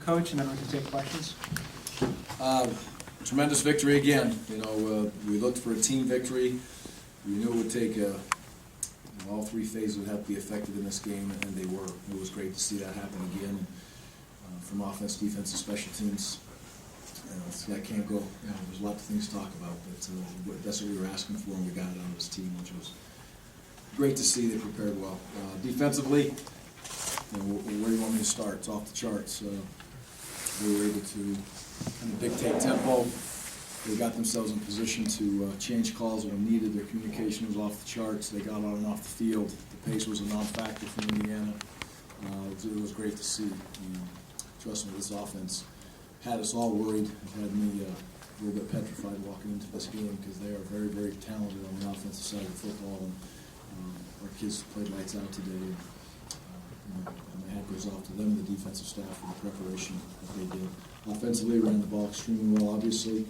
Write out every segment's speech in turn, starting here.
Coach, and then we can take questions. Tremendous victory again. You know, we looked for a team victory. We knew it would take all three phases would have to be effective in this game, and they were. It was great to see that happen again. From offense, defense, and special teams. That can't go. There's a lot of things to talk about, but that's what we were asking for, and we got it out of this team, which was great to see. They prepared well. Defensively, where do you want me to start? It's off the charts. They were able to kind of dictate tempo. They got themselves in position to change calls when needed. Their communication was off the charts. They got on and off the field. The pace was a non-factor for Indiana. It was great to see. Trust me, this offense had us all worried. It had me a little bit petrified walking into this game because they are very, very talented on the offensive side of football. And our kids played lights out today. And my hat goes off to them, the defensive staff, for the preparation that they did. Offensively, ran the ball extremely well, obviously.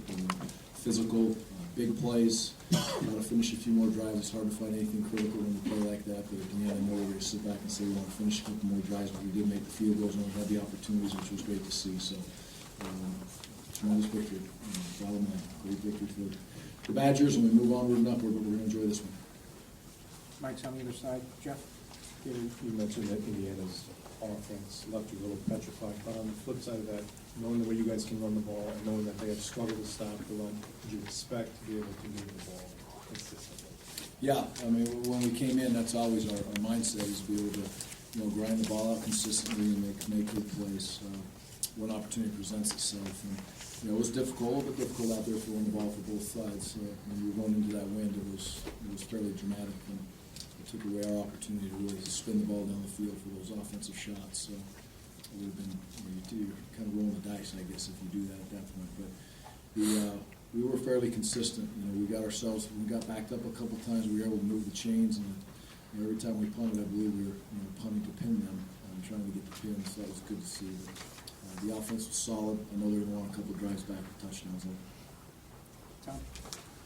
Physical, big plays. Got to finish a few more drives. It's hard to find anything critical when you play like that. But again, I know we're going to sit back and say we want to finish a couple more drives, but we did make the field goals and we had the opportunities, which was great to see. So, tremendous victory. Bottom line, great victory for the Badgers, and we move onward and upward, but we're going to enjoy this one. Mike's on the other side. Jeff? You mentioned that Indiana's offense left you a little petrified, but on the flip side of that, knowing the way you guys can run the ball and knowing that they have struggled to stop the run, did you expect to be able to move the ball consistently? Yeah, I mean, when we came in, that's always our mindset, is to be able to, grind the ball out consistently and make good plays when opportunity presents itself. And it was difficult, but difficult out there throwing the ball for both sides. When we were going into that wind, it was fairly dramatic, and it took away our opportunity to really spin the ball down the field for those offensive shots. So it would have been, you're kind of rolling the dice, I guess, if you do that at that point. But we were fairly consistent. We got backed up a couple times. We were able to move the chains, and every time we punted, I believe we were punting to pin them, trying to get the pins. So that was good to see. But the offense was solid. I know they were on a couple of drives back with touchdowns. Tom?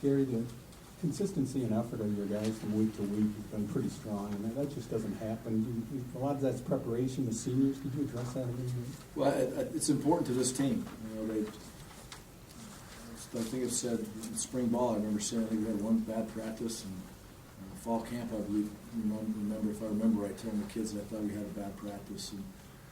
Gary, the consistency and effort of your guys from week to week has been pretty strong, and that just doesn't happen. A lot of that's preparation. The seniors, could you address that a little bit? Well, it's important to this team. I think it said in spring ball, I remember saying, I think we had one bad practice, and fall camp, I believe, if I remember right, telling the kids that I thought we had a bad practice.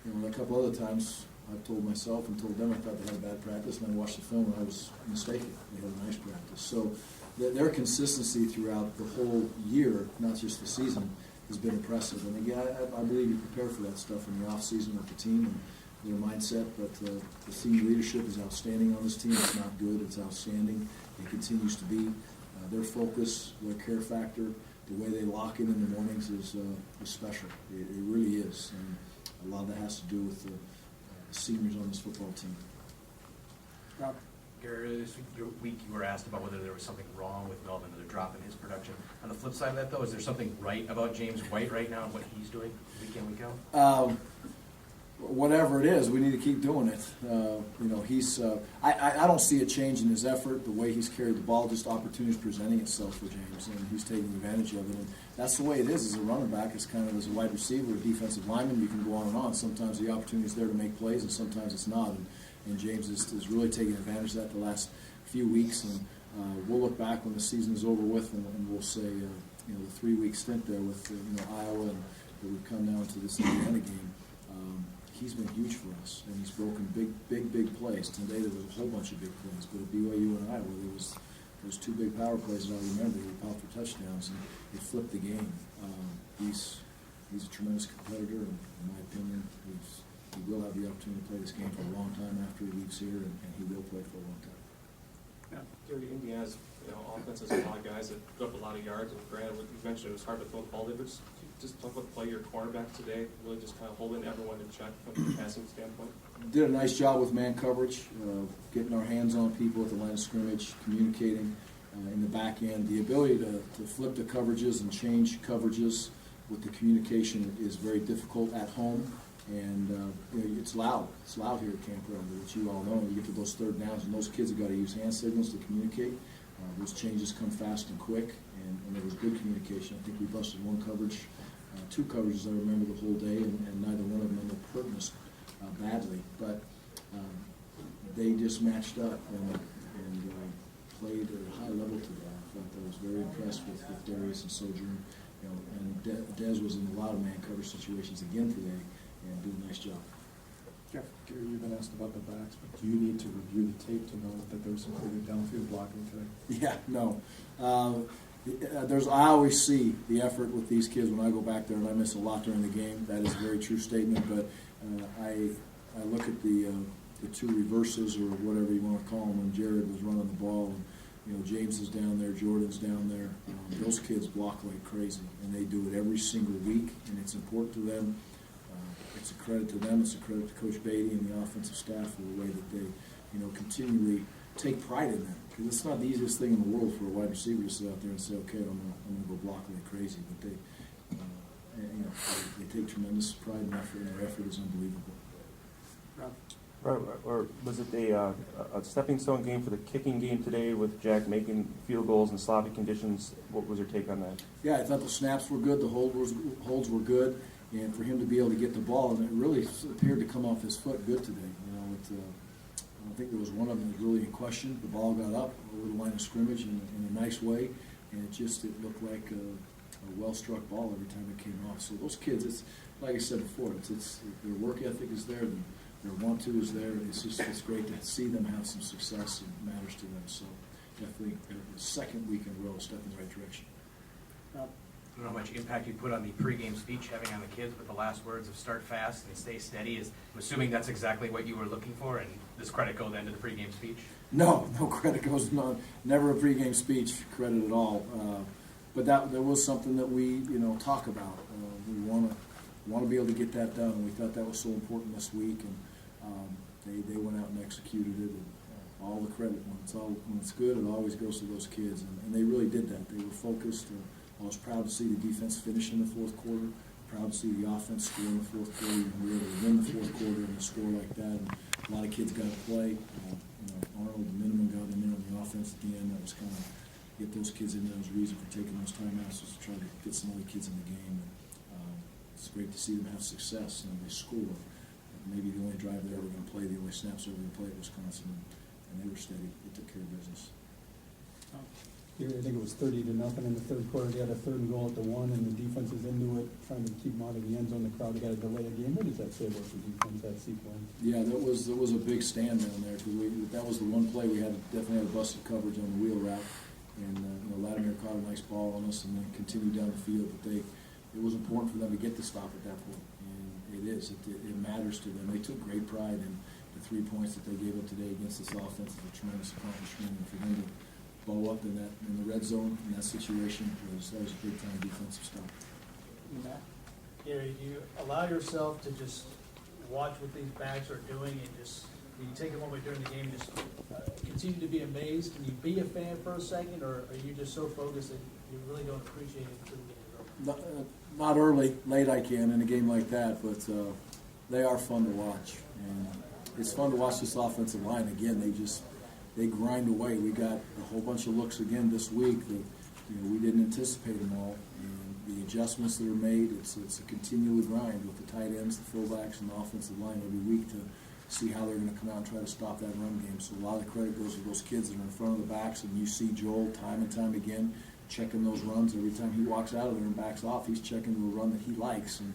And a couple other times, I've told myself and told them I thought they had a bad practice, and I watched the film and I was mistaken. They had a nice practice. So their consistency throughout the whole year, not just the season, has been impressive. And again, I believe you prepare for that stuff in the off season with the team and their mindset. But the senior leadership is outstanding on this team. It's not good. It's outstanding. It continues to be. Their focus, their care factor, the way they lock in the mornings is special. It really is. And a lot of that has to do with the seniors on this football team. Rob? Gary, this week you were asked about whether there was something wrong with Melvin, or the drop in his production. On the flip side of that, though, is there something right about James White right now and what he's doing week in, week out? Whatever it is, we need to keep doing it. He's. I don't see a change in his effort, the way he's carried the ball, just opportunities presenting itself for James, and he's taking advantage of it. And that's the way it is as a running back. It's kind of as a wide receiver, a defensive lineman. You can go on and on. Sometimes the opportunity is there to make plays, and sometimes it's not. And James is really taking advantage of that the last few weeks. And we'll look back when the season is over with, and we'll say, the 3-week stint there with Iowa, and that we've come down to this Indiana game. He's been huge for us, and he's broken big plays. Today there was a whole bunch of big plays, but at BYU and Iowa there was those 2 big power plays that I remember. He popped for touchdowns, and it flipped the game. He's a tremendous competitor, and in my opinion, he will have the opportunity to play this game for a long time after he leaves here, and he will play for a long time. Yeah. Gary, Indiana's offense has a lot of guys that put up a lot of yards, and granted, you mentioned it was hard to throw the ball there, but just talk about the play your cornerback today, really just kind of holding everyone in check from a passing standpoint. Did a nice job with man coverage, getting our hands on people at the line of scrimmage, communicating in the back end. The ability to flip the coverages and change coverages with the communication is very difficult at home, and it's loud. It's loud here at Camp Randall, which you all know. You get to those third downs, and those kids have got to use hand signals to communicate. Those changes come fast and quick, and there was good communication. I think we busted one coverage, 2 coverages I remember the whole day, and neither one of them ended up hurting us badly. But they just matched up and played at a high level today. I thought I was very impressed with Darius and Sojourn. You know, and Dez was in a lot of man cover situations again today and did a nice job. Jeff? Gary, you've been asked about the backs, but do you need to review the tape to know that there was some pretty good downfield blocking today? Yeah, no. I always see the effort with these kids when I go back there, and I miss a lot during the game. That is a very true statement, but I look at the two reverses or whatever you want to call them when Jared was running the ball, and you know, James is down there, Jordan's down there. Those kids block like crazy, and they do it every single week, and it's important to them. It's a credit to them. It's a credit to Coach Beatty and the offensive staff for the way that they, you know, continually take pride in that. Because it's not the easiest thing in the world for a wide receiver to sit out there and say, "Okay, I'm gonna go block like crazy." But they take tremendous pride in effort, and their effort is unbelievable. Rob? Right, or was it a stepping stone game for the kicking game today with Jack making field goals in sloppy conditions? What was your take on that? Yeah, I thought the snaps were good, the holds were good, and for him to be able to get the ball, and it really appeared to come off his foot good today. You know, I don't think there was one of them that was really in question. The ball got up over the line of scrimmage in a nice way, and it looked like a well-struck ball every time it came off. So those kids, it's like I said before, it's their work ethic is there, their want-to is there. It's great to see them have some success. It matters to them. So definitely the second week in a row, step in the right direction. Rob? I don't know how much impact you put on the pregame speech having on the kids, but the last words of "start fast and stay steady" I'm assuming that's exactly what you were looking for, and does credit go then to the pregame speech? No credit goes, never a pregame speech credit at all. But there was something that we, talk about. We want to be able to get that done, and we thought that was so important this week, and they went out and executed it. And all the credit when it's good, it always goes to those kids, and they really did that. They were focused. I was proud to see the defense finish in the fourth quarter. Proud to see the offense score in the fourth quarter. We were able to win the fourth quarter and a score like that. And a lot of kids got to play. Arnold, the minimum got in there on the offense at the end. That was kind of get those kids in there. That was the reason for taking those timeouts, was to try to get some other kids in the game. And, it's great to see them have success and they score. Maybe the only drive they were going to play, the only snaps they were going to play at Wisconsin, and they were steady. They took care of business. Here, I think it was 30-0 in the third quarter. They had a 3rd and goal at the 1, and the defense is into it, trying to keep them out of the end zone. The crowd got to delay a game. What does that say about the defense, that sequence? Yeah, there was a big stand down there, because that was the one play we definitely had a busted coverage on the wheel route, and Latimer caught a nice ball on us and then continued down the field. But it was important for them to get the stop at that point, and it is. It matters to them. They took great pride in the 3 points that they gave up today against this offense. It's a tremendous accomplishment, and for them to bow up in the red zone in that situation that was a big time defensive stop. Matt? Gary, do you allow yourself to just watch what these backs are doing and just, do you take a moment during the game and just continue to be amazed? Can you be a fan for a second, or are you just so focused that you really don't appreciate it until the game is over? Not early, late I can in a game like that, but they are fun to watch. And it's fun to watch this offensive line. Again, they grind away. We got a whole bunch of looks again this week that we didn't anticipate them all. And the adjustments that are made, it's a continual grind with the tight ends, the fullbacks, and the offensive line every week to see how they're going to come out and try to stop that run game. So a lot of the credit goes to those kids that are in front of the backs, and you see Joel time and time again checking those runs. Every time he walks out of there and backs off, he's checking the run that he likes. And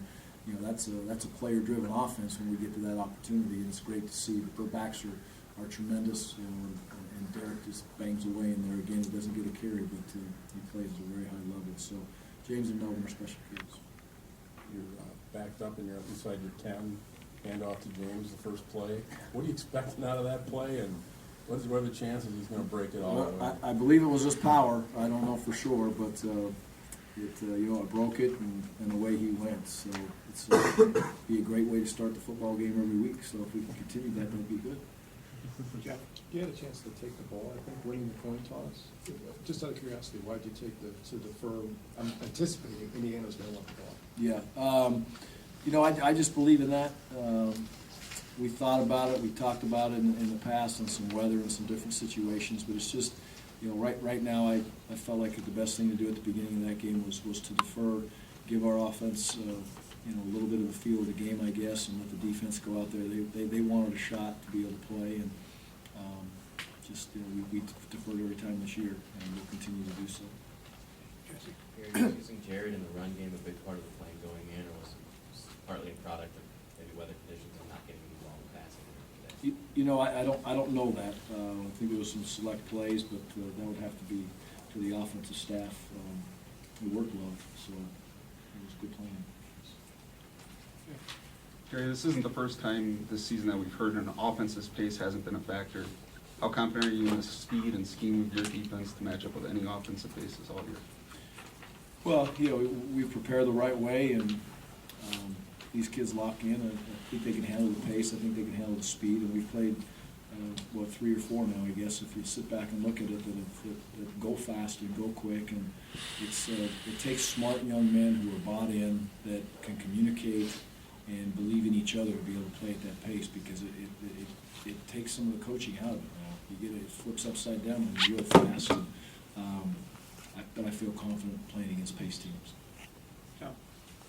that's a player-driven offense when we get to that opportunity, and it's great to see that the backs are tremendous. And Derek just bangs away in there again. He doesn't get a carry, but he plays at a very high level. So James and Melvin are special kids. You're backed up and you're up inside your 10, hand off to James the first play. What are you expecting out of that play, and what are the chances he's going to break it all? Well, I believe it was his power. I don't know for sure, but it broke it, and away he went. So it's be a great way to start the football game every week. So if we can continue that, that'd be good. Jeff? You had a chance to take the ball, I think, winning the coin toss. Just out of curiosity, why did you take to defer? I'm anticipating Indiana's going to want the ball. Yeah. I just believe in that. We thought about it. We talked about it in the past on some weather and some different situations, but it's just, right now I felt like the best thing to do at the beginning of that game was to defer, give our offense a little bit of a feel of the game, I guess, and let the defense go out there. They wanted a shot to be able to play, and Just, we deferred every time this year, and we'll continue to do so. Jesse? Gary, was using Jared in the run game a big part of the plan going in, or was it partly a product of maybe weather conditions and not getting the ball and passing today? I don't know that. I think there was some select plays, but that would have to be to the offensive staff. We worked well, so it was good planning. Gary, this isn't the first time this season that we've heard an offensive pace hasn't been a factor. How confident are you in the speed and scheme of your defense to match up with any offensive paces all year? Well, we prepare the right way, and these kids lock in. I think they can handle the pace. I think they can handle the speed. And we've played, 3 or 4 now, I guess, if you sit back and look at it, that go fast and go quick. And it takes smart young men who are bought in, that can communicate and believe in each other to be able to play at that pace, because it takes some of the coaching out of it. It flips upside down when you do it fast. And, but I feel confident playing against pace teams. Yeah.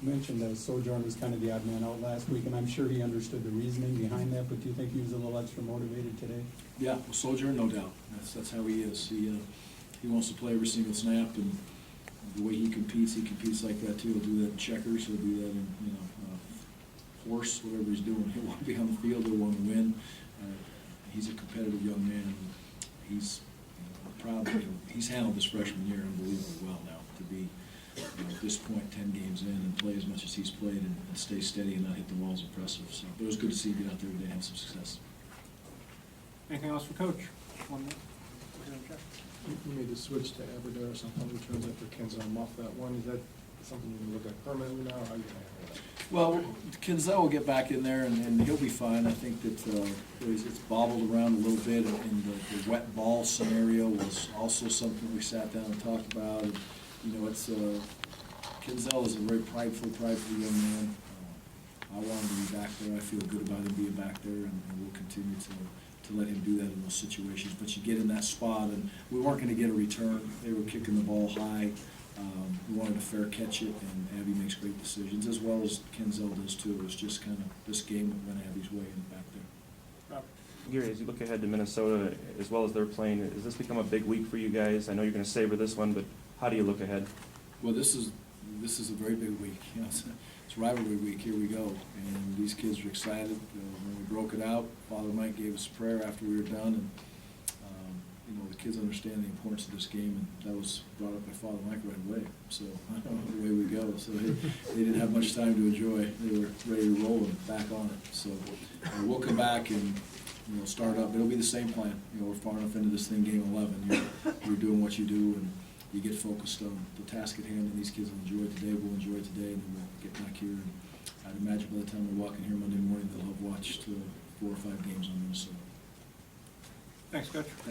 You mentioned that Sojourn was kind of the odd man out last week, and I'm sure he understood the reasoning behind that, but do you think he was a little extra motivated today? Yeah, well, Soldier, no doubt. That's how he is. He wants to play every single snap, and the way he competes like that too. He'll do that in checkers. He'll do that in horse, whatever he's doing. He'll want to be on the field. He'll want to win. He's a competitive young man, and he's proud. He's handled this freshman year unbelievably well now. To be at this point 10 games in and play as much as he's played and stay steady and not hit the walls impressive. So it was good to see him get out there today and have some success. Anything else for Coach? 1 minute. Go ahead, Jeff. You made the switch to Aberdare or something returns after Kenzel off that one. Is that something you can look at permanently now? How are you going to handle that? Well, Kinzel will get back in there, and he'll be fine. I think that it's bobbled around a little bit, and the wet ball scenario was also something we sat down and talked about. And, it's Kinzel is a very prideful young man. I want him to be back there. I feel good about him being back there, and we'll continue to let him do that in those situations. But you get in that spot, and we weren't going to get a return. They were kicking the ball high. We wanted to fair catch it, and Abby makes great decisions, as well as Kinzel does too. It was just kind of this game that went Abby's way in the back there. Rob? Gary, as you look ahead to Minnesota, as well as they're playing, has this become a big week for you guys? I know you're going to savor this one, but how do you look ahead? Well, this is a very big week. It's rivalry week. Here we go, and these kids are excited. When we broke it out, Father Mike gave us a prayer after we were done, and the kids understand the importance of this game, and that was brought up by Father Mike right away. So away we go. So they didn't have much time to enjoy. They were ready to roll and back on it. So we'll come back and start up. It'll be the same plan. We're far enough into this thing, game 11. You're doing what you do, and you get focused on the task at hand. And these kids will enjoy it today. We'll enjoy it today, and then we'll get back here. And I'd imagine by the time we walk in here Monday morning, they'll have watched 4 or 5 games on Minnesota. Thanks, Coach.